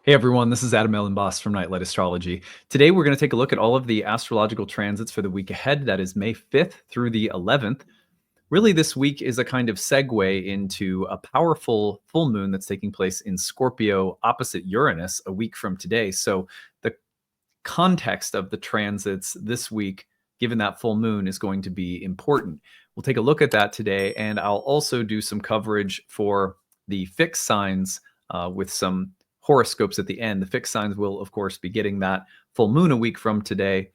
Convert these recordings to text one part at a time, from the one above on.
Hey everyone, this is Adam Elenbaas from Nightlight Astrology. Today we're going to take a look at all of the astrological transits for the week ahead. That is May 5th through the 11th. Really, this week is a kind of segue into a powerful full moon that's taking place in Scorpio opposite Uranus a week from today. So the context of the transits this week, given that full moon, is going to be important. We'll take a look at that today, and I'll also do some coverage for the fixed signs with some horoscopes at the end. The fixed signs will, of course, be getting that full moon a week from today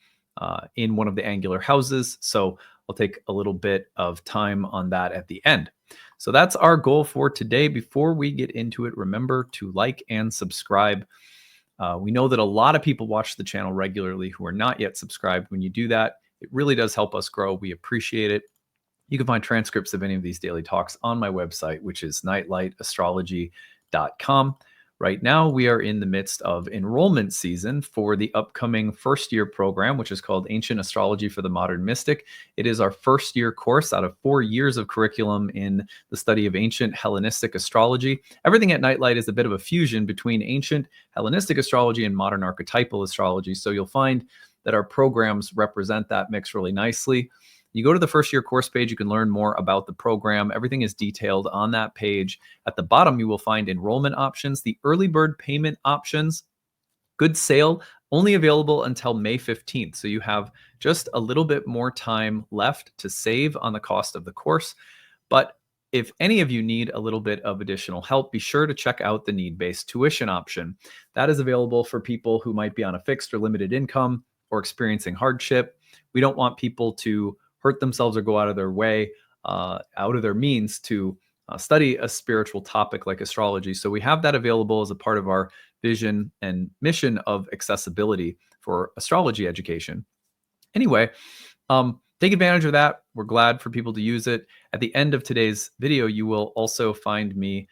in one of the angular houses. So I'll take a little bit of time on that at the end. So that's our goal for today. Before we get into it, remember to like and subscribe. We know that a lot of people watch the channel regularly who are not yet subscribed. When you do that, it really does help us grow. We appreciate it. You can find transcripts of any of these daily talks on my website, which is nightlightastrology.com. Right now, we are in the midst of enrollment season for the upcoming first-year program, which is called Ancient Astrology for the Modern Mystic. It is our first-year course out of 4 years of curriculum in the study of ancient Hellenistic astrology. Everything at Nightlight is a bit of a fusion between ancient Hellenistic astrology and modern archetypal astrology, so you'll find that our programs represent that mix really nicely. You go to the first year course page, you can learn more about the program. Everything is detailed on that page. At the bottom, you will find enrollment options, the early bird payment options, good sale, only available until May 15th. So you have just a little bit more time left to save on the cost of the course. But if any of you need a little bit of additional help, be sure to check out the need-based tuition option. That is available for people who might be on a fixed or limited income or experiencing hardship. We don't want people to hurt themselves or go out of their way, out of their means to study a spiritual topic like astrology. So we have that available as a part of our vision and mission of accessibility for astrology education. Anyway, take advantage of that. We're glad for people to use it. At the end of today's video, you will also find me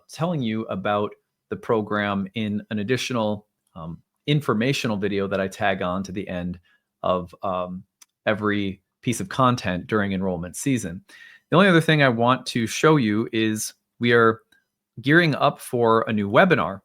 telling you about the program in an additional informational video that I tag on to the end of every piece of content during enrollment season. The only other thing I want to show you is we are gearing up for a new webinar.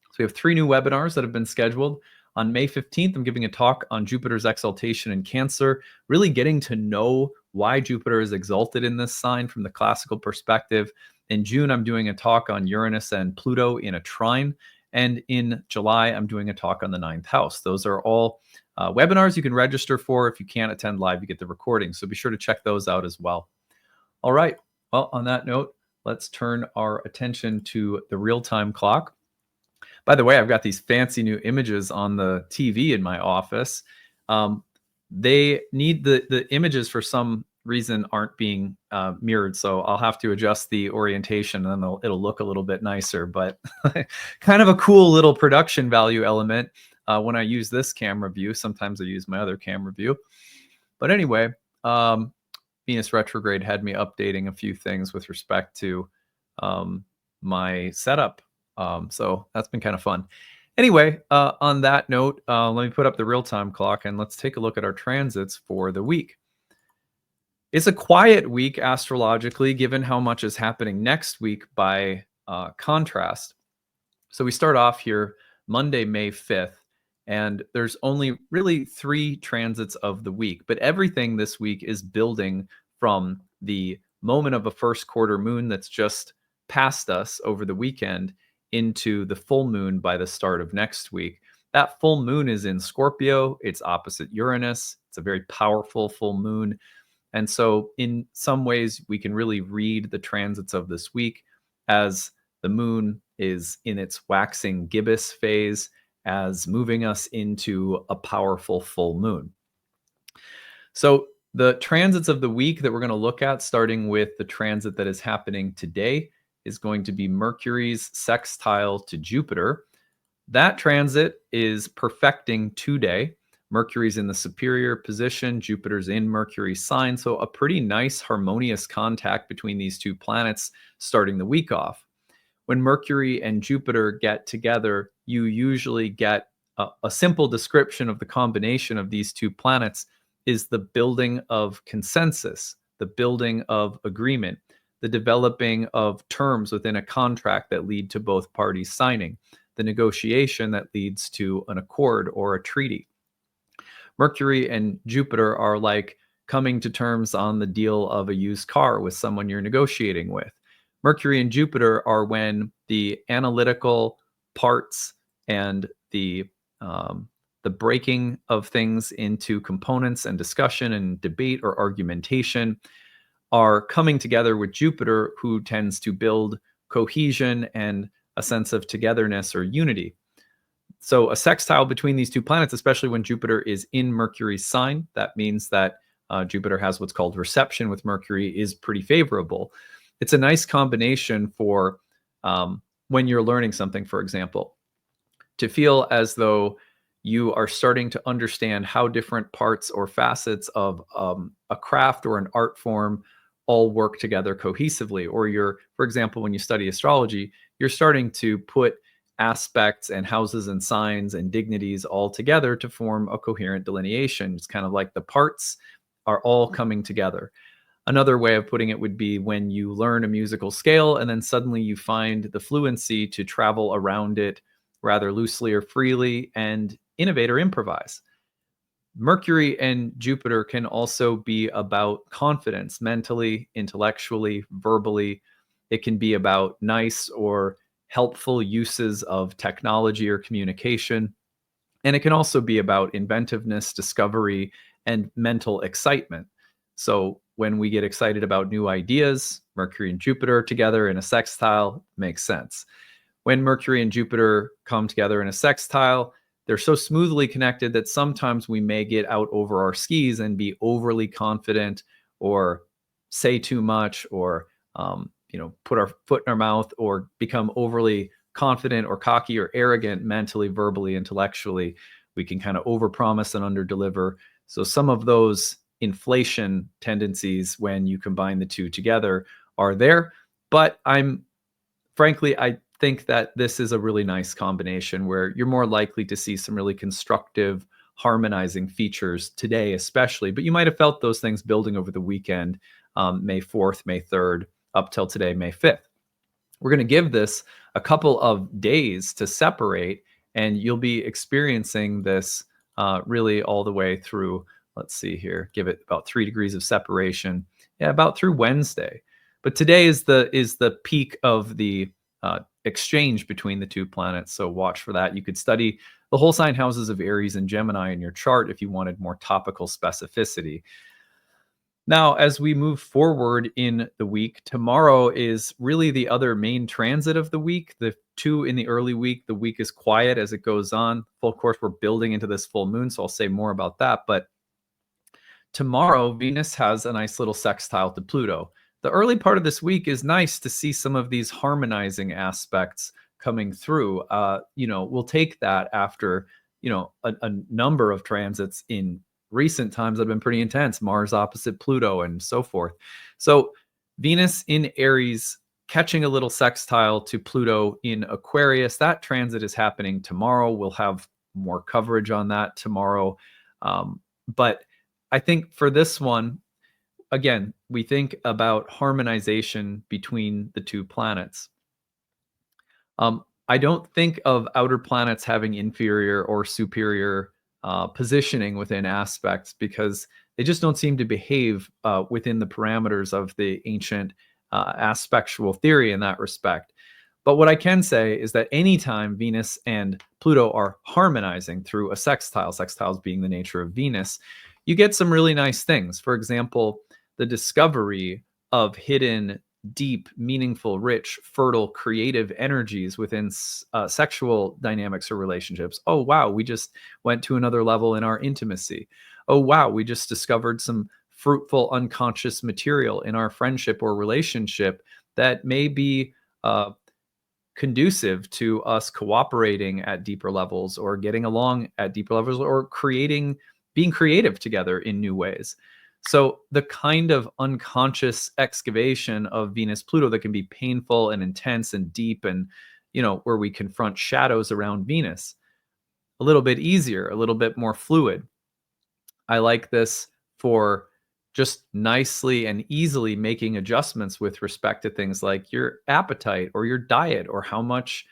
So we have 3 new webinars that have been scheduled. On May 15th, I'm giving a talk on Jupiter's exaltation in Cancer, really getting to know why Jupiter is exalted in this sign from the classical perspective. In June, I'm doing a talk on Uranus and Pluto in a trine. And in July, I'm doing a talk on the 9th house. Those are all webinars you can register for. If you can't attend live, you get the recording. So be sure to check those out as well. All right. Well, on that note, let's turn our attention to the real-time clock. By the way, I've got these fancy new images on the TV in my office. They need the images for some reason aren't being mirrored, so I'll have to adjust the orientation and then it'll look a little bit nicer, but kind of a cool little production value element when I use this camera view. Sometimes I use my other camera view. But anyway, Venus retrograde had me updating a few things with respect to my setup. So that's been kind of fun. Anyway, on that note, let me put up the real-time clock and let's take a look at our transits for the week. It's a quiet week astrologically, given how much is happening next week by contrast. So we start off here Monday, May 5th, and there's only really 3 transits of the week, but everything this week is building from the moment of a first quarter moon that's just past us over the weekend into the full moon by the start of next week. That full moon is in Scorpio. It's opposite Uranus. It's a very powerful full moon. And so in some ways, we can really read the transits of this week as the moon is in its waxing gibbous phase, as moving us into a powerful full moon. So the transits of the week that we're going to look at, starting with the transit that is happening today, is going to be Mercury's sextile to Jupiter. That transit is perfecting today. Mercury's in the superior position, Jupiter's in Mercury's sign, so a pretty nice harmonious contact between these 2 planets starting the week off. When Mercury and Jupiter get together, you usually get a simple description of the combination of these 2 planets is the building of consensus, the building of agreement, the developing of terms within a contract that lead to both parties signing, the negotiation that leads to an accord or a treaty. Mercury and Jupiter are like coming to terms on the deal of a used car with someone you're negotiating with. Mercury and Jupiter are when the analytical parts and the breaking of things into components and discussion and debate or argumentation are coming together with Jupiter, who tends to build cohesion and a sense of togetherness or unity. So a sextile between these two planets, especially when Jupiter is in Mercury's sign, that means that Jupiter has what's called reception with Mercury, is pretty favorable. It's a nice combination for when you're learning something, for example, to feel as though you are starting to understand how different parts or facets of a craft or an art form all work together cohesively. Or you're, for example, when you study astrology, you're starting to put aspects and houses and signs and dignities all together to form a coherent delineation. It's kind of like the parts are all coming together. Another way of putting it would be when you learn a musical scale and then suddenly you find the fluency to travel around it rather loosely or freely and innovate or improvise. Mercury and Jupiter can also be about confidence, mentally, intellectually, verbally. It can be about nice or helpful uses of technology or communication. And it can also be about inventiveness, discovery, and mental excitement. So when we get excited about new ideas, Mercury and Jupiter together in a sextile makes sense. When Mercury and Jupiter come together in a sextile, they're so smoothly connected that sometimes we may get out over our skis and be overly confident or say too much or put our foot in our mouth or become overly confident or cocky or arrogant mentally, verbally, intellectually. We can kind of overpromise and underdeliver. So some of those inflation tendencies when you combine the two together are there. But frankly, I think that this is a really nice combination where you're more likely to see some really constructive, harmonizing features today, especially. But you might have felt those things building over the weekend, May 4th, May 3rd, up till today, May 5th. We're going to give this a couple of days to separate, and you'll be experiencing this really all the way through. Let's see here, give it about 3 degrees of separation. Yeah, about through Wednesday. But today is the peak of the exchange between the two planets. So watch for that. You could study the whole sign houses of Aries and Gemini in your chart if you wanted more topical specificity. Now, as we move forward in the week, tomorrow is really the other main transit of the week. The 2 in the early week, the week is quiet as it goes on. Of course, we're building into this full moon, so I'll say more about that. But tomorrow, Venus has a nice little sextile to Pluto. The early part of this week is nice to see some of these harmonizing aspects coming through. We'll take that after, a number of transits in recent times that have been pretty intense, Mars opposite Pluto and so forth. So Venus in Aries catching a little sextile to Pluto in Aquarius. That transit is happening tomorrow. We'll have more coverage on that tomorrow. But I think for this one, again, we think about harmonization between the two planets. I don't think of outer planets having inferior or superior positioning within aspects because they just don't seem to behave within the parameters of the ancient aspectual theory in that respect. But what I can say is that anytime Venus and Pluto are harmonizing through a sextile, sextiles being the nature of Venus, you get some really nice things. For example, the discovery of hidden, deep, meaningful, rich, fertile, creative energies within sexual dynamics or relationships. Oh, wow, we just went to another level in our intimacy. Oh, wow, we just discovered some fruitful, unconscious material in our friendship or relationship that may be conducive to us cooperating at deeper levels or getting along at deeper levels or being creative together in new ways. So the kind of unconscious excavation of Venus-Pluto that can be painful and intense and deep and, where we confront shadows around Venus, a little bit easier, a little bit more fluid. I like this for just nicely and easily making adjustments with respect to things like your appetite or your diet or how much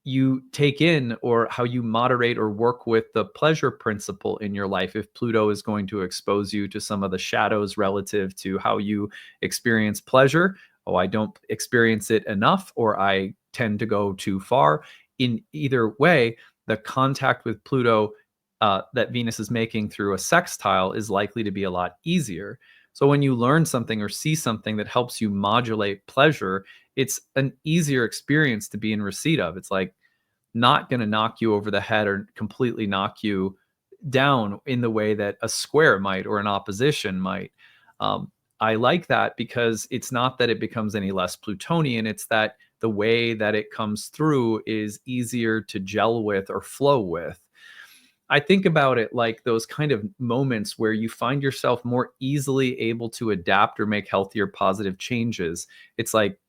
you take in, or how you moderate or work with the pleasure principle in your life. If Pluto is going to expose you to some of the shadows relative to how you experience pleasure, oh, I don't experience it enough, or I tend to go too far. In either way, the contact with Pluto that Venus is making through a sextile is likely to be a lot easier. So when you learn something or see something that helps you modulate pleasure, it's an easier experience to be in receipt of. It's like not going to knock you over the head or completely knock you down in the way that a square might or an opposition might. Um, I like that because it's not that it becomes any less Plutonian, it's that the way that it comes through is easier to gel with or flow with. I think about it like those kind of moments where you find yourself more easily able to adapt or make healthier, positive changes. It's like,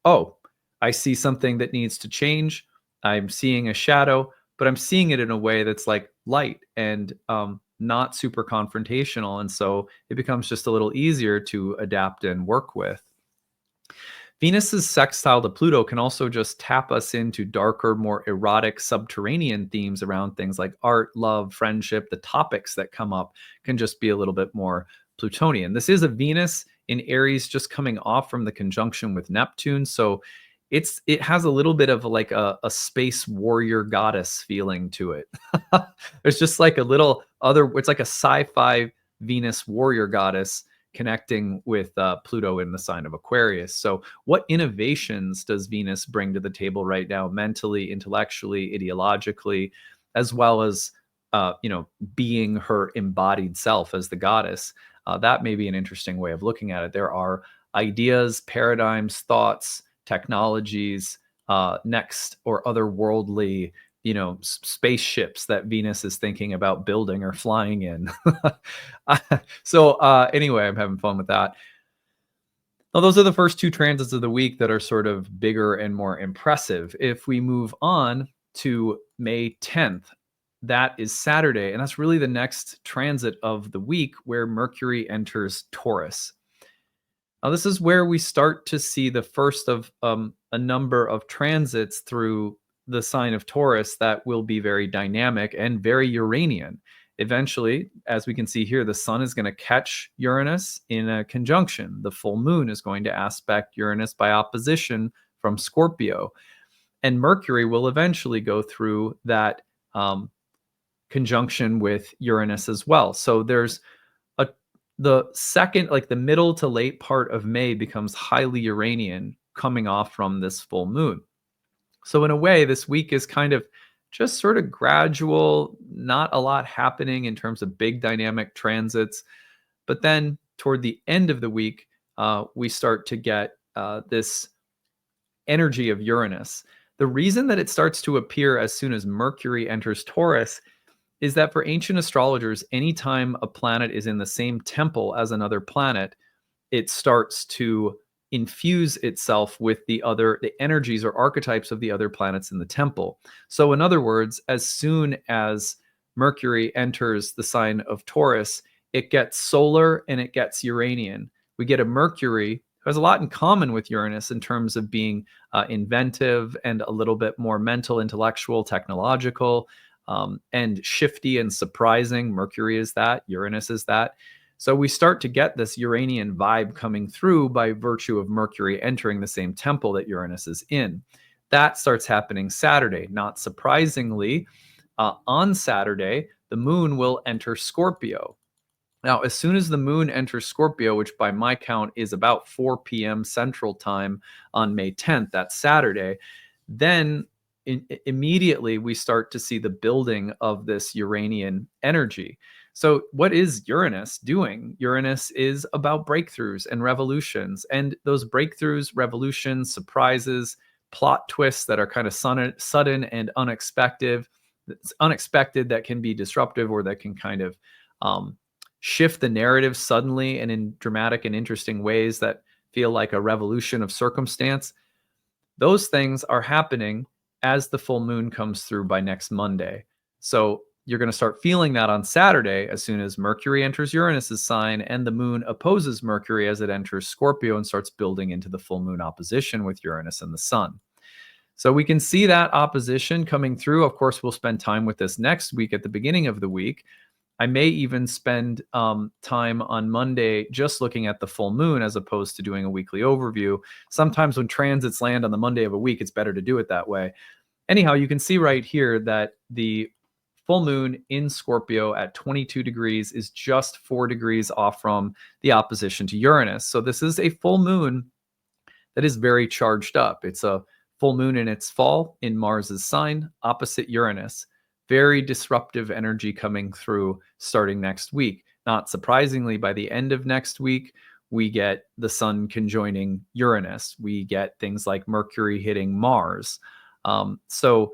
oh, I see something that needs to change. I'm seeing a shadow, but I'm seeing it in a way that's like light and not super confrontational. And so it becomes just a little easier to adapt and work with. Venus's sextile to Pluto can also just tap us into darker, more erotic, subterranean themes around things like art, love, friendship. The topics that come up can just be a little bit more Plutonian. This is a Venus in Aries just coming off from the conjunction with Neptune. So it has a little bit of like a space warrior goddess feeling to it. There's just like a little other, it's like a sci-fi Venus warrior goddess connecting with Pluto in the sign of Aquarius. So what innovations does Venus bring to the table right now, mentally, intellectually, ideologically, as well as being her embodied self as the goddess? That may be an interesting way of looking at it. There are ideas, paradigms, thoughts, technologies, next or otherworldly spaceships that Venus is thinking about building or flying in. So anyway, I'm having fun with that. Now, those are the first two transits of the week that are sort of bigger and more impressive. If we move on to May 10th, that is Saturday, and that's really the next transit of the week where Mercury enters Taurus. Now, this is where we start to see the first of a number of transits through the sign of Taurus that will be very dynamic and very Uranian. Eventually, as we can see here, the sun is going to catch Uranus in a conjunction. The full moon is going to aspect Uranus by opposition from Scorpio. And Mercury will eventually go through that conjunction with Uranus as well. So there's the second, like the middle to late part of May becomes highly Uranian coming off from this full moon. So in a way, this week is kind of just sort of gradual, not a lot happening in terms of big dynamic transits. But then toward the end of the week, we start to get this energy of Uranus. The reason that it starts to appear as soon as Mercury enters Taurus is that for ancient astrologers, anytime a planet is in the same temple as another planet, it starts to infuse itself with the energies or archetypes of the other planets in the temple. So in other words, as soon as Mercury enters the sign of Taurus, it gets solar and it gets Uranian. We get a Mercury who has a lot in common with Uranus in terms of being inventive and a little bit more mental, intellectual, technological, and shifty and surprising. Mercury is that, Uranus is that. So we start to get this Uranian vibe coming through by virtue of Mercury entering the same temple that Uranus is in. That starts happening Saturday. Not surprisingly, on Saturday, the moon will enter Scorpio. Now, as soon as the moon enters Scorpio, which by my count is about 4 p.m. Central Time on May 10th, that's Saturday, then immediately we start to see the building of this Uranian energy. So what is Uranus doing? Uranus is about breakthroughs and revolutions, and those breakthroughs, revolutions, surprises, plot twists that are kind of sudden and unexpected. It's unexpected that can be disruptive or that can kind of shift the narrative suddenly and in dramatic and interesting ways that feel like a revolution of circumstance. Those things are happening as the full moon comes through by next Monday. So you're going to start feeling that on Saturday as soon as Mercury enters Uranus's sign and the moon opposes Mercury as it enters Scorpio and starts building into the full moon opposition with Uranus and the sun. So we can see that opposition coming through. Of course, we'll spend time with this next week at the beginning of the week. I may even spend time on Monday just looking at the full moon as opposed to doing a weekly overview. Sometimes when transits land on the Monday of a week, it's better to do it that way. Anyhow, you can see right here that the full moon in Scorpio at 22 degrees is just 4 degrees off from the opposition to Uranus. So this is a full moon that is very charged up. It's a full moon in its fall in Mars's sign, opposite Uranus. Very disruptive energy coming through starting next week. Not surprisingly, by the end of next week, we get the sun conjoining Uranus. We get things like Mercury hitting Mars. So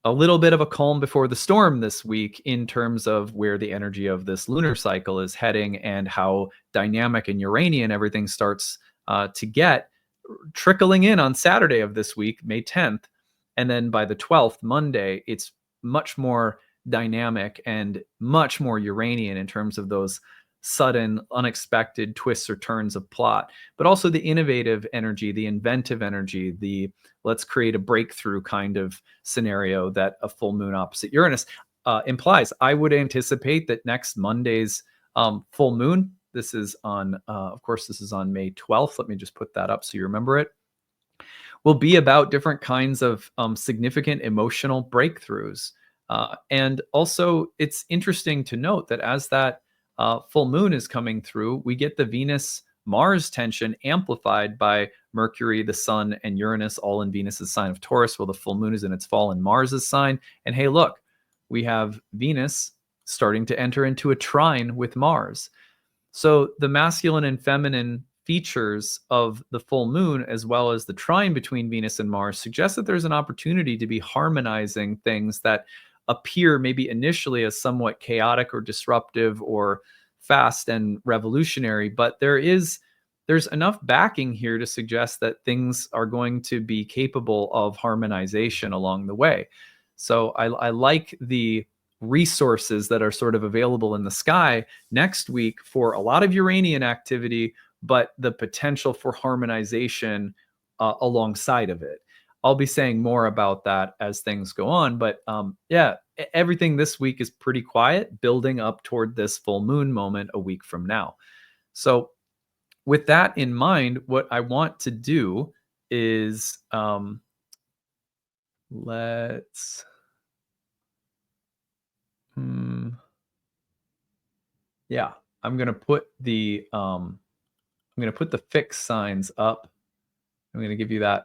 a little bit of a calm before the storm this week in terms of where the energy of this lunar cycle is heading and how dynamic and Uranian everything starts to get, trickling in on Saturday of this week, May 10th. And then by the 12th, Monday, it's much more dynamic and much more Uranian in terms of those sudden, unexpected twists or turns of plot, but also the innovative energy, the inventive energy, the let's create a breakthrough kind of scenario that a full moon opposite Uranus implies. I would anticipate that next Monday's full moon, this is on, of course, this is on May 12th. Let me just put that up so you remember it. Will be about different kinds of significant emotional breakthroughs. And also, it's interesting to note that as that full moon is coming through, we get the Venus-Mars tension amplified by Mercury, the Sun, and Uranus, all in Venus's sign of Taurus, while the full moon is in its fall in Mars's sign. And hey, look, we have Venus starting to enter into a trine with Mars. So the masculine and feminine features of the full moon, as well as the trine between Venus and Mars, suggest that there's an opportunity to be harmonizing things that appear maybe initially as somewhat chaotic or disruptive or fast and revolutionary, but there's enough backing here to suggest that things are going to be capable of harmonization along the way. So I like the resources that are sort of available in the sky next week for a lot of Uranian activity, but the potential for harmonization alongside of it. I'll be saying more about that as things go on, but yeah, everything this week is pretty quiet, building up toward this full moon moment a week from now. So with that in mind, what I want to do is yeah, I'm gonna put the fixed signs up. I'm gonna give you the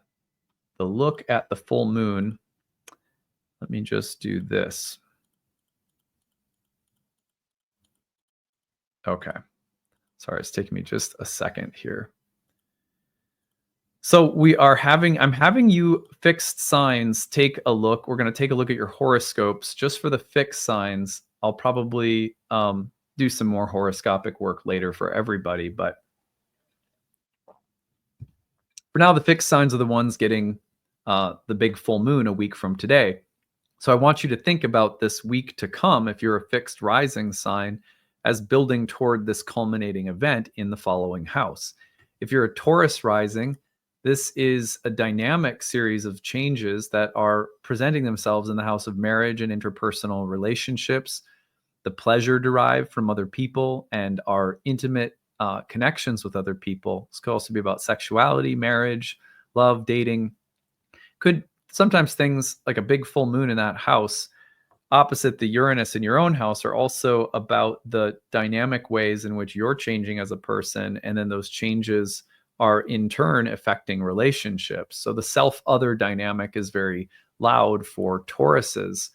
look at the full moon. Let me just do this. Okay. Sorry, it's taking me just a second here. So I'm having you fixed signs take a look. We're going to take a look at your horoscopes just for the fixed signs. I'll probably do some more horoscopic work later for everybody, but for now, the fixed signs are the ones getting the big full moon a week from today. So I want you to think about this week to come, if you're a fixed rising sign, as building toward this culminating event in the following house. If you're a Taurus rising, this is a dynamic series of changes that are presenting themselves in the house of marriage and interpersonal relationships, the pleasure derived from other people, and our intimate connections with other people. This could also be about sexuality, marriage, love, dating. Could sometimes things like a big full moon in that house opposite the Uranus in your own house are also about the dynamic ways in which you're changing as a person, and then those changes are in turn affecting relationships. So the self-other dynamic is very loud for Tauruses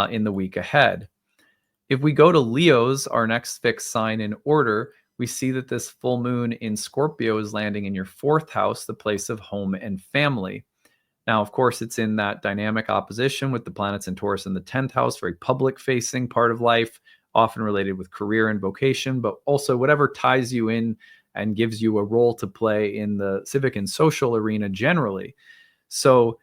in the week ahead. If we go to Leo's, our next fixed sign in order, we see that this full moon in Scorpio is landing in your fourth house, the place of home and family. Now, of course, it's in that dynamic opposition with the planets in Taurus in the 10th house, very public-facing part of life, often related with career and vocation, but also whatever ties you in and gives you a role to play in the civic and social arena generally. So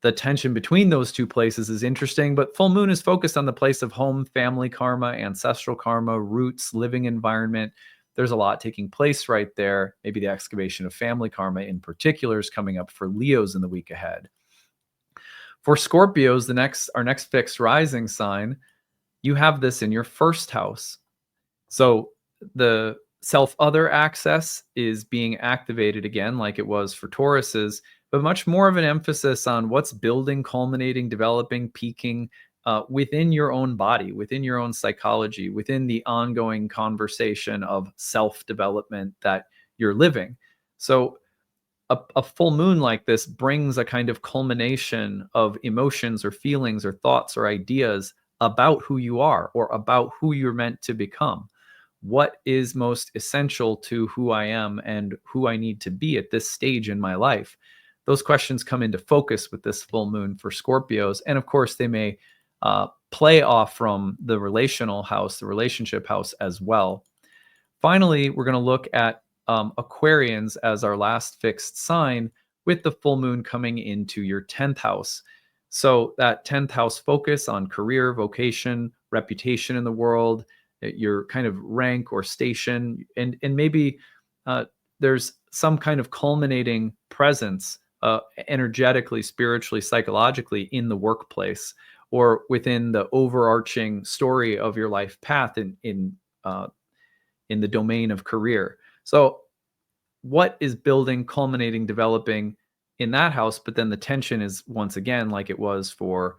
the tension between those two places is interesting, but full moon is focused on the place of home, family karma, ancestral karma, roots, living environment. There's a lot taking place right there. Maybe the excavation of family karma in particular is coming up for Leos in the week ahead. For Scorpios, our next fixed rising sign, you have this in your first house. So the self-other access is being activated again, like it was for Tauruses, but much more of an emphasis on what's building, culminating, developing, peaking within your own body, within your own psychology, within the ongoing conversation of self-development that you're living. So a full moon like this brings a kind of culmination of emotions or feelings or thoughts or ideas about who you are or about who you're meant to become. What is most essential to who I am and who I need to be at this stage in my life? Those questions come into focus with this full moon for Scorpios. And of course, they may play off from the relational house, the relationship house as well. Finally, we're going to look at Aquarians as our last fixed sign, with the full moon coming into your 10th house. So that 10th house focus on career, vocation, reputation in the world, your kind of rank or station, and maybe there's some kind of culminating presence energetically, spiritually, psychologically in the workplace or within the overarching story of your life path in the domain of career. So what is building, culminating, developing in that house? But then the tension is once again, like it was for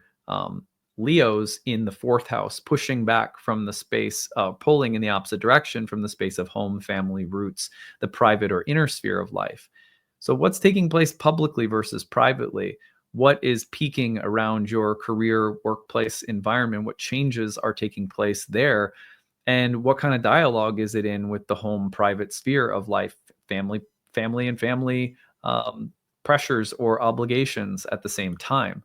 Leos, in the 4th house, pushing back from the space, pulling in the opposite direction from the space of home, family, roots, the private or inner sphere of life. So what's taking place publicly versus privately? What is peaking around your career, workplace environment? What changes are taking place there? And what kind of dialogue is it in with the home, private sphere of life, family and family pressures or obligations at the same time?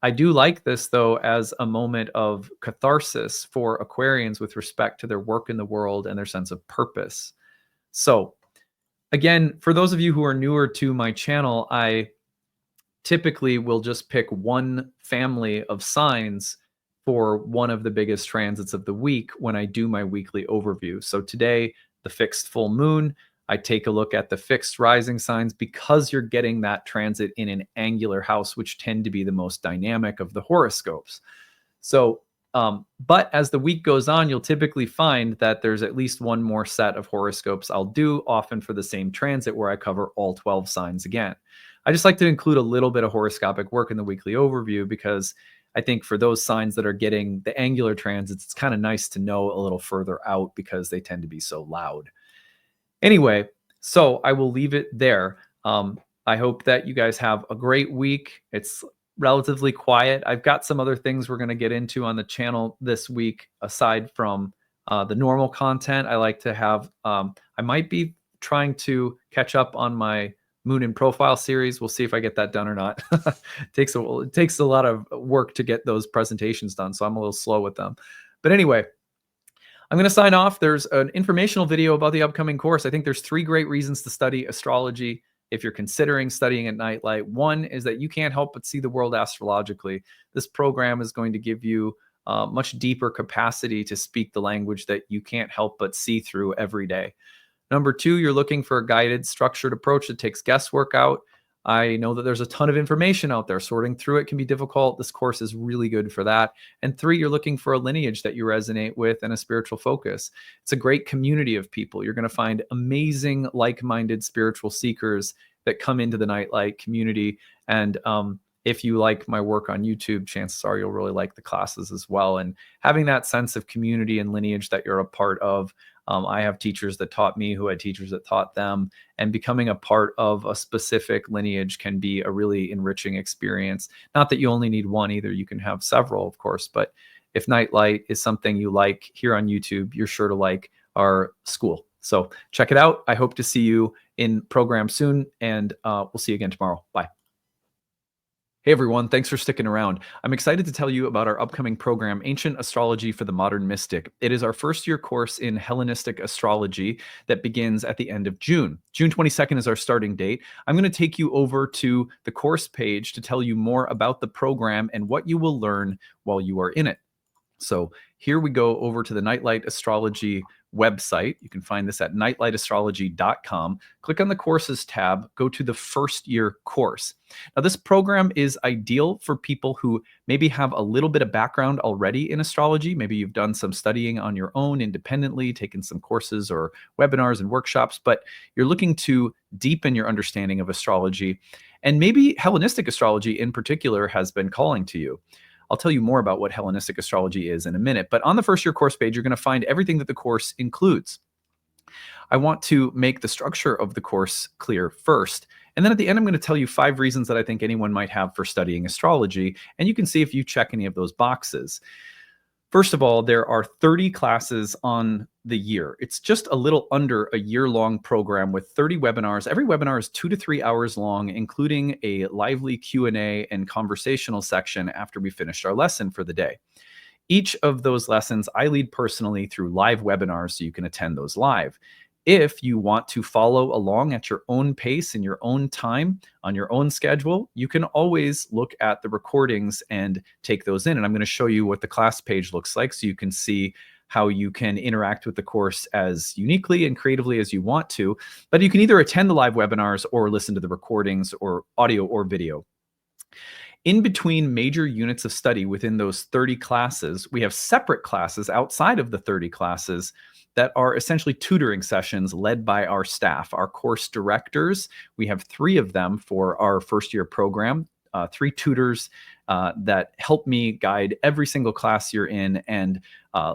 I do like this, though, as a moment of catharsis for Aquarians with respect to their work in the world and their sense of purpose. So again, for those of you who are newer to my channel, I typically will just pick one family of signs for one of the biggest transits of the week when I do my weekly overview. So today, the fixed full moon, I take a look at the fixed rising signs because you're getting that transit in an angular house, which tend to be the most dynamic of the horoscopes. So, but as the week goes on, you'll typically find that there's at least one more set of horoscopes I'll do, often for the same transit, where I cover all 12 signs again. I just like to include a little bit of horoscopic work in the weekly overview because I think for those signs that are getting the angular transits, it's kind of nice to know a little further out because they tend to be so loud. Anyway, so I will leave it there. I hope that you guys have a great week. It's relatively quiet. I've got some other things we're going to get into on the channel this week, aside from the normal content. I like to have, I might be trying to catch up on my Moon in Profile series. We'll see if I get that done or not. It takes a lot of work to get those presentations done, so I'm a little slow with them. But anyway, I'm going to sign off. There's an informational video about the upcoming course. I think there's 3 great reasons to study astrology if you're considering studying at Nightlight. One is that you can't help but see the world astrologically. This program is going to give you much deeper capacity to speak the language that you can't help but see through every day. Number 2, you're looking for a guided, structured approach that takes guesswork out. I know that there's a ton of information out there. Sorting through it can be difficult. This course is really good for that. And 3, you're looking for a lineage that you resonate with and a spiritual focus. It's a great community of people. You're going to find amazing, like-minded spiritual seekers that come into the Nightlight community. And if you like my work on YouTube, chances are you'll really like the classes as well. And having that sense of community and lineage that you're a part of. I have teachers that taught me who had teachers that taught them, and becoming a part of a specific lineage can be a really enriching experience. Not that you only need one either. You can have several, of course, but if Nightlight is something you like here on YouTube, you're sure to like our school. So check it out. I hope to see you in program soon, and we'll see you again tomorrow. Bye. Hey everyone, thanks for sticking around. I'm excited to tell you about our upcoming program, Ancient Astrology for the Modern Mystic. It is our first-year course in Hellenistic astrology that begins at the end of June. June 22nd is our starting date. I'm going to take you over to the course page to tell you more about the program and what you will learn while you are in it. So here we go over to the Nightlight Astrology website. You can find this at nightlightastrology.com. Click on the courses tab, go to the first year course. Now, this program is ideal for people who maybe have a little bit of background already in astrology. Maybe you've done some studying on your own independently, taken some courses or webinars and workshops, but you're looking to deepen your understanding of astrology. And maybe Hellenistic astrology in particular has been calling to you. I'll tell you more about what Hellenistic astrology is in a minute, but on the first year course page, you're going to find everything that the course includes. I want to make the structure of the course clear first. And then at the end, I'm going to tell you 5 reasons that I think anyone might have for studying astrology. And you can see if you check any of those boxes. First of all, there are 30 classes on the year. It's just a little under a year-long program with 30 webinars. Every webinar is 2 to 3 hours long, including a lively Q&A and conversational section after we finished our lesson for the day. Each of those lessons I lead personally through live webinars, so you can attend those live. If you want to follow along at your own pace in your own time on your own schedule, you can always look at the recordings and take those in. And I'm going to show you what the class page looks like so you can see how you can interact with the course as uniquely and creatively as you want to. But you can either attend the live webinars or listen to the recordings or audio or video. In between major units of study within those 30 classes, we have separate classes outside of the 30 classes that are essentially tutoring sessions led by our staff, our course directors. We have 3 of them for our first year program, 3 tutors that help me guide every single class you're in and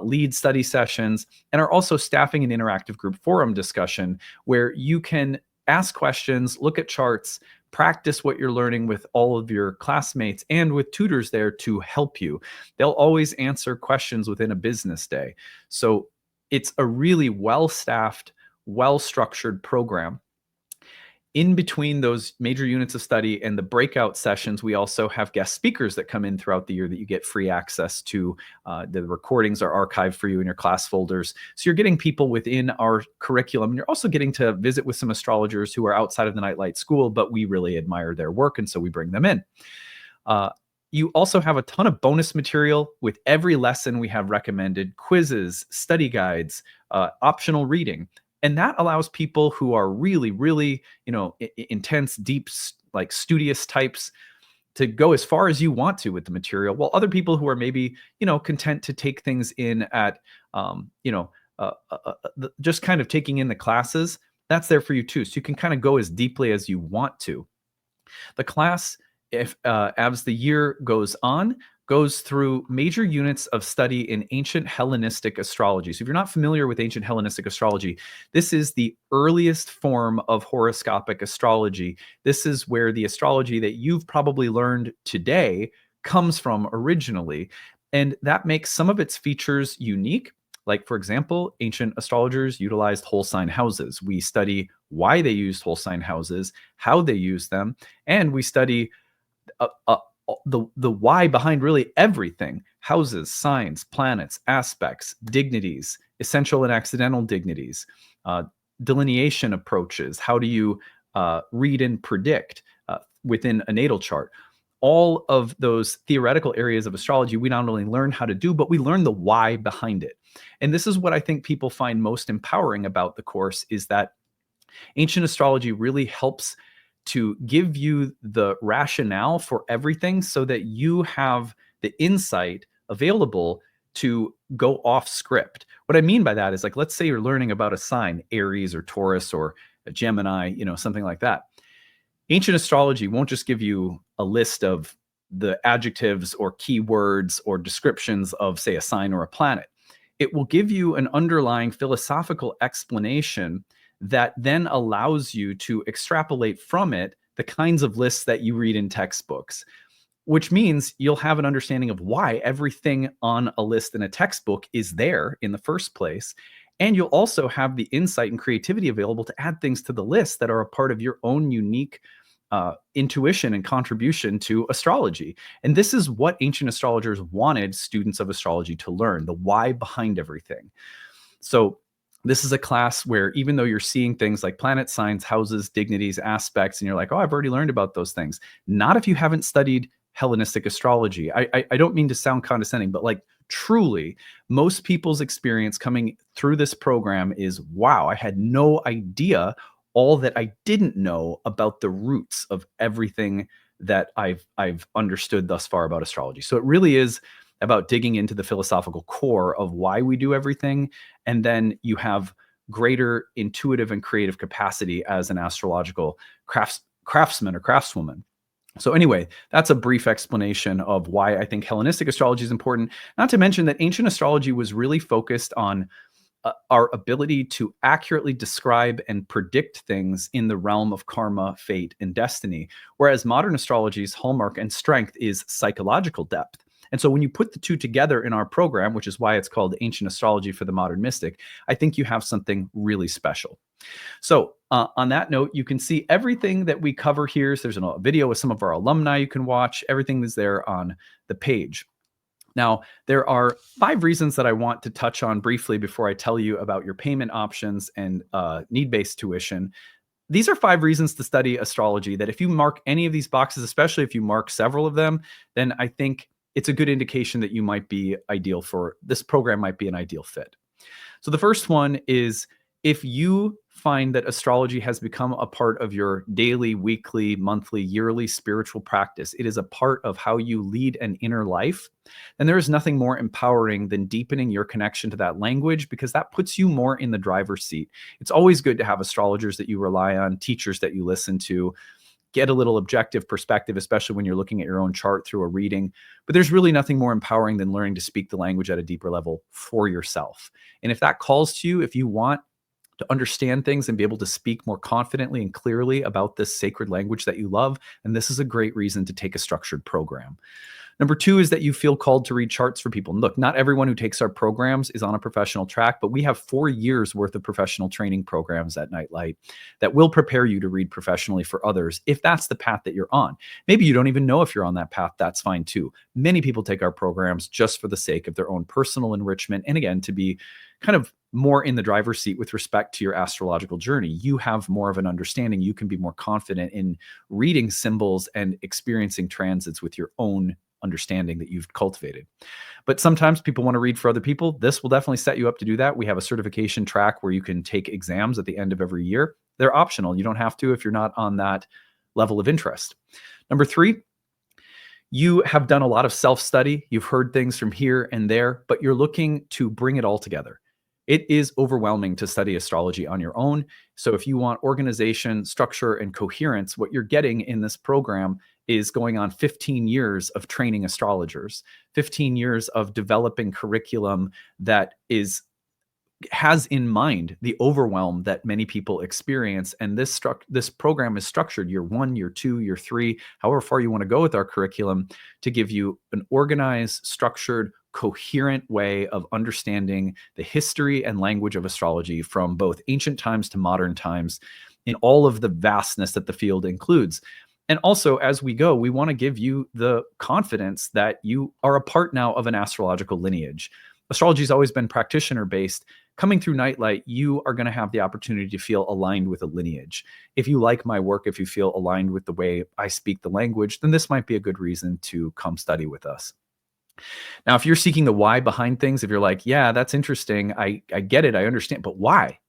lead study sessions, and are also staffing an interactive group forum discussion where you can ask questions, look at charts, practice what you're learning with all of your classmates and with tutors there to help you. They'll always answer questions within a business day. So it's a really well-staffed, well-structured program. In between those major units of study and the breakout sessions, we also have guest speakers that come in throughout the year that you get free access to. The recordings are archived for you in your class folders. So you're getting people within our curriculum. You're also getting to visit with some astrologers who are outside of the Nightlight School, but we really admire their work, and so we bring them in. You also have a ton of bonus material. With every lesson, we have recommended quizzes, study guides, optional reading. And that allows people who are really, really, intense, deep, like studious types to go as far as you want to with the material, while other people who are maybe, content to take things in at, just kind of taking in the classes, that's there for you too. So you can kind of go as deeply as you want to. The class, as the year goes on, goes through major units of study in ancient Hellenistic astrology. So if you're not familiar with ancient Hellenistic astrology, this is the earliest form of horoscopic astrology. This is where the astrology that you've probably learned today comes from originally. And that makes some of its features unique. Like, for example, ancient astrologers utilized whole sign houses. We study why they used whole sign houses, how they used them, and we study the why behind really everything: houses, signs, planets, aspects, dignities, essential and accidental dignities, delineation approaches. How do you read and predict within a natal chart? All of those theoretical areas of astrology, we not only learn how to do, but we learn the why behind it. And this is what I think people find most empowering about the course, is that ancient astrology really helps to give you the rationale for everything so that you have the insight available to go off script. What I mean by that is, like, let's say you're learning about a sign, Aries or Taurus or a Gemini, something like that. Ancient astrology won't just give you a list of the adjectives or keywords or descriptions of, say, a sign or a planet. It will give you an underlying philosophical explanation that then allows you to extrapolate from it the kinds of lists that you read in textbooks, which means you'll have an understanding of why everything on a list in a textbook is there in the first place. And you'll also have the insight and creativity available to add things to the list that are a part of your own unique intuition and contribution to astrology. And this is what ancient astrologers wanted students of astrology to learn, the why behind everything. So this is a class where, even though you're seeing things like planet signs, houses, dignities, aspects, and you're like, oh, I've already learned about those things. Not if you haven't studied Hellenistic astrology. I don't mean to sound condescending, but like, truly, most people's experience coming through this program is, wow, I had no idea all that I didn't know about the roots of everything that I've understood thus far about astrology. So it really is about digging into the philosophical core of why we do everything, and then you have greater intuitive and creative capacity as an astrological craftsman or craftswoman. So anyway, that's a brief explanation of why I think Hellenistic astrology is important. Not to mention that ancient astrology was really focused on our ability to accurately describe and predict things in the realm of karma, fate, and destiny, whereas modern astrology's hallmark and strength is psychological depth. And so when you put the two together in our program, which is why it's called Ancient Astrology for the Modern Mystic, I think you have something really special. So on that note, you can see everything that we cover here. So there's a video with some of our alumni you can watch. Everything is there on the page. Now, there are 5 reasons that I want to touch on briefly before I tell you about your payment options and need-based tuition. These are 5 reasons to study astrology that if you mark any of these boxes, especially if you mark several of them, then I think it's a good indication that you might be ideal for this program, might be an ideal fit. So the first one is, if you find that astrology has become a part of your daily, weekly, monthly, yearly spiritual practice, it is a part of how you lead an inner life, then there is nothing more empowering than deepening your connection to that language, because that puts you more in the driver's seat. It's always good to have astrologers that you rely on, teachers that you listen to, get a little objective perspective, especially when you're looking at your own chart through a reading. But there's really nothing more empowering than learning to speak the language at a deeper level for yourself. And if that calls to you, if you want to understand things and be able to speak more confidently and clearly about this sacred language that you love, and this is a great reason to take a structured program. Number 2 is that you feel called to read charts for people. And look, not everyone who takes our programs is on a professional track, but we have 4 years worth of professional training programs at Nightlight that will prepare you to read professionally for others if that's the path that you're on. Maybe you don't even know if you're on that path. That's fine too. Many people take our programs just for the sake of their own personal enrichment, and again, to be kind of more in the driver's seat with respect to your astrological journey. You have more of an understanding. You can be more confident in reading symbols and experiencing transits with your own understanding that you've cultivated. But sometimes people want to read for other people. This will definitely set you up to do that. We have a certification track where you can take exams at the end of every year. They're optional. You don't have to if you're not on that level of interest. Number 3, you have done a lot of self-study. You've heard things from here and there, but you're looking to bring it all together. It is overwhelming to study astrology on your own. So if you want organization, structure, and coherence, what you're getting in this program is going on 15 years of training astrologers, 15 years of developing curriculum that has in mind the overwhelm that many people experience. And this program is structured year 1, year 2, year 3, however far you want to go with our curriculum, to give you an organized, structured, coherent way of understanding the history and language of astrology from both ancient times to modern times, in all of the vastness that the field includes. And also, as we go, we want to give you the confidence that you are a part now of an astrological lineage. Astrology has always been practitioner-based. Coming through Nightlight, you are going to have the opportunity to feel aligned with a lineage. If you like my work, if you feel aligned with the way I speak the language, then this might be a good reason to come study with us. Now, if you're seeking the why behind things, if you're like, yeah, that's interesting, I get it, I understand, but why?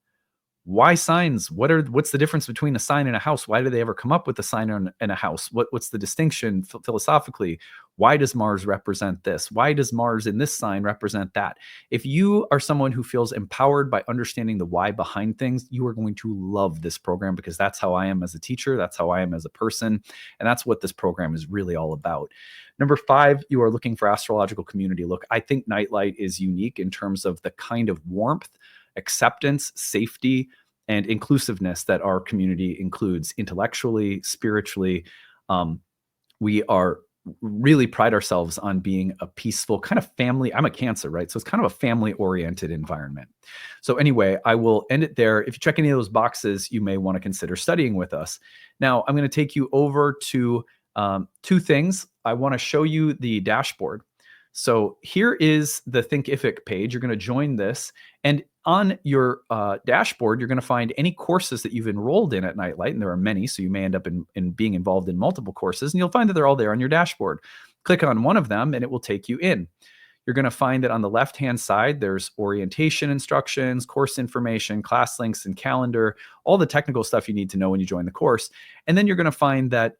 Why signs? What's the difference between a sign and a house? Why do they ever come up with a sign and a house? What's the distinction philosophically? Why does Mars represent this? Why does Mars in this sign represent that? If you are someone who feels empowered by understanding the why behind things, you are going to love this program, because that's how I am as a teacher. That's how I am as a person. And that's what this program is really all about. Number 5, you are looking for astrological community. Look, I think Nightlight is unique in terms of the kind of warmth, acceptance, safety, and inclusiveness that our community includes intellectually, spiritually. We really pride ourselves on being a peaceful kind of family. I'm a Cancer, right? So it's kind of a family-oriented environment. So anyway, I will end it there. If you check any of those boxes, you may want to consider studying with us. Now, I'm going to take you over to 2 things. I want to show you the dashboard. So here is the Think Ific page. You're going to join this, and on your dashboard, you're going to find any courses that you've enrolled in at Nightlight, and there are many, so you may end up in being involved in multiple courses, and you'll find that they're all there on your dashboard. Click on one of them, and it will take you in. you're going to find that on the left-hand side, there's orientation instructions, course information, class links, and calendar, all the technical stuff you need to know when you join the course. And then you're going to find that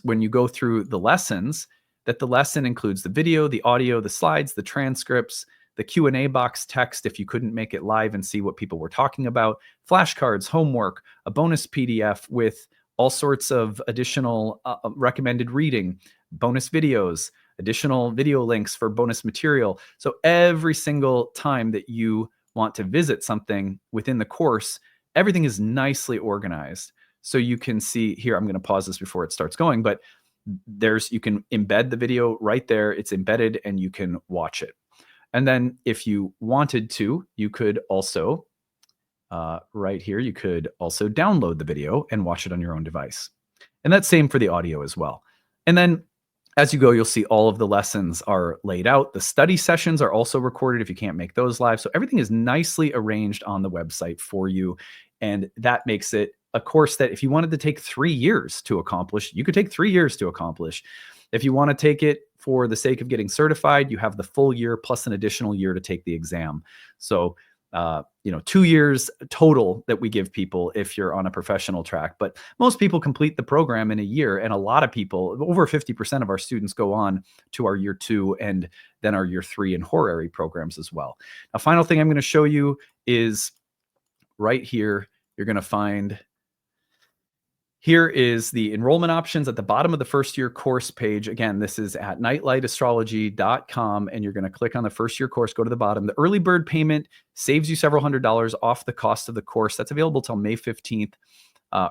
when you go through the lessons, that the lesson includes the video, the audio, the slides, the transcripts, the Q&A box text if you couldn't make it live and see what people were talking about, flashcards, homework, a bonus PDF with all sorts of additional recommended reading, bonus videos, additional video links for bonus material. So every single time that you want to visit something within the course, everything is nicely organized. So you can see here, I'm going to pause this before it starts going, but you can embed the video right there. It's embedded and you can watch it. And then if you wanted to, you could also, right here, you could also download the video and watch it on your own device. And that's same for the audio as well. And then as you go, you'll see all of the lessons are laid out. The study sessions are also recorded if you can't make those live. So everything is nicely arranged on the website for you. And that makes it a course that if you wanted to take 3 years to accomplish, you could take 3 years to accomplish. If you want to take it for the sake of getting certified, you have the full year plus an additional year to take the exam. So, 2 years total that we give people if you're on a professional track. But most people complete the program in a year. And a lot of people, over 50% of our students go on to our year 2 and then our year 3 and horary programs as well. Now, final thing I'm going to show you is right here. You're going to find here is the enrollment options at the bottom of the first year course page. Again, this is at nightlightastrology.com, and you're going to click on the first year course, go to the bottom. The early bird payment saves you several $100s off the cost of the course. That's available till May 15th.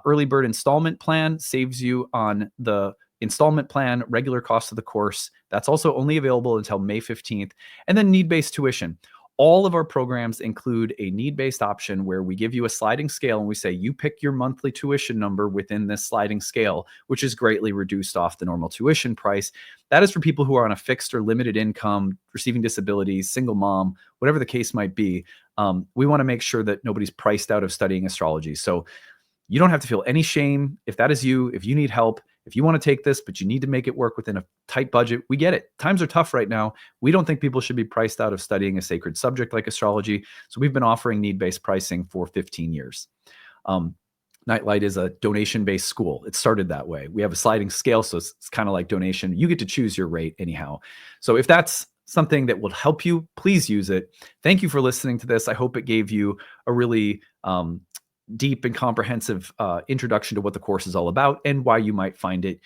Early bird installment plan saves you on the installment plan, regular cost of the course. That's also only available until May 15th. And then need-based tuition. All of our programs include a need-based option where we give you a sliding scale and we say, you pick your monthly tuition number within this sliding scale, which is greatly reduced off the normal tuition price. That is for people who are on a fixed or limited income, receiving disabilities, single mom, whatever the case might be. We want to make sure that nobody's priced out of studying astrology. So you don't have to feel any shame. If that is you, if you need help, if you want to take this, but you need to make it work within a tight budget, we get it. Times are tough right now. We don't think people should be priced out of studying a sacred subject like astrology. So we've been offering need-based pricing for 15 years. Nightlight is a donation-based school. It started that way. We have a sliding scale, so it's kind of like donation. You get to choose your rate anyhow. So if that's something that will help you, please use it. Thank you for listening to this. I hope it gave you a really deep and comprehensive introduction to what the course is all about and why you might find it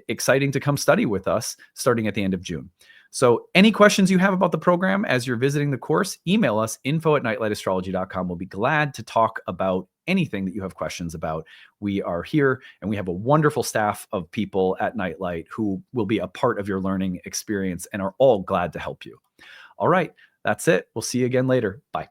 exciting to come study with us starting at the end of June. So any questions you have about the program as you're visiting the course, email us, info@nightlightastrology.com. We'll be glad to talk about anything that you have questions about. We are here and we have a wonderful staff of people at Nightlight who will be a part of your learning experience and are all glad to help you. All right, that's it. We'll see you again later. Bye.